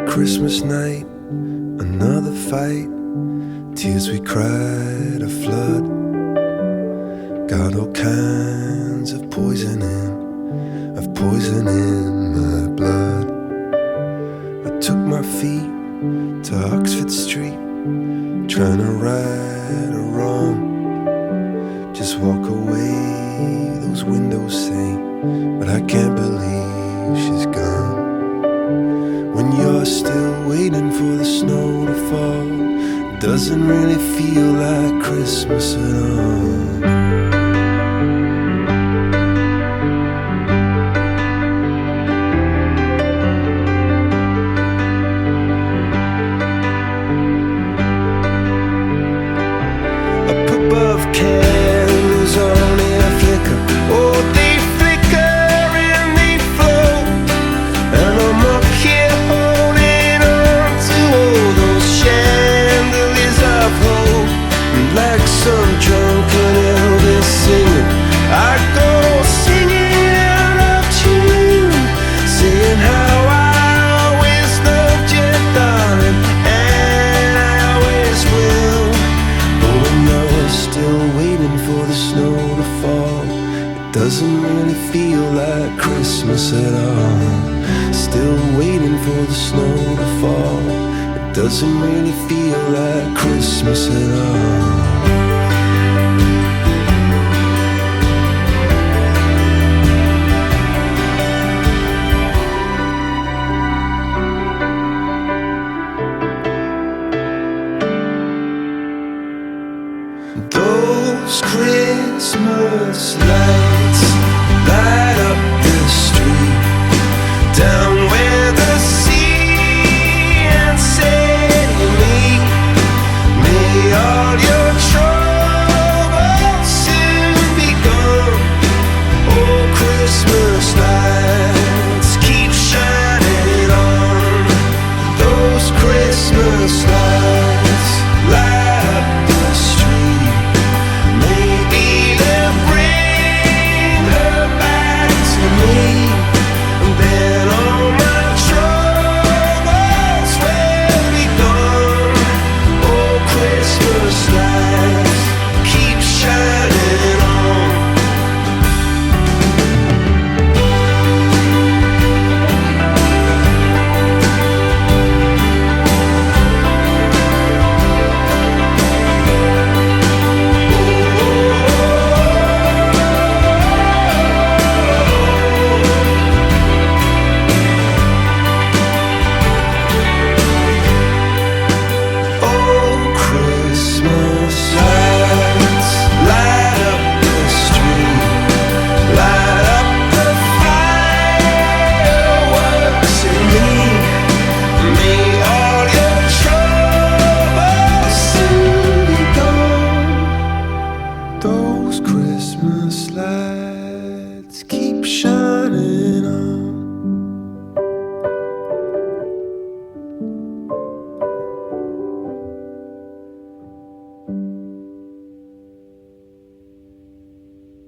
Christmas night, another fight. Tears we cried, a flood. Got all kinds of poison in my blood. I took my feet to Oxford Street, trying to right a wrong. Just walk away, those windows say, but I can't believe she's gone. When you're still waiting for the snow to fall, it doesn't really feel like Christmas at all. Above candles only a flicker. Oh, they flicker and they float, and I'm up here holding on to all those chandeliers of hope. And like some drunken Elvis singing, I go singing out of tune, saying how I always loved you, darling, and I always will. But when you're still waiting for the snow to fall, it doesn't really feel like Christmas at all. Still waiting for the snow to fall, it doesn't really feel like Christmas at all. Those Christmas lights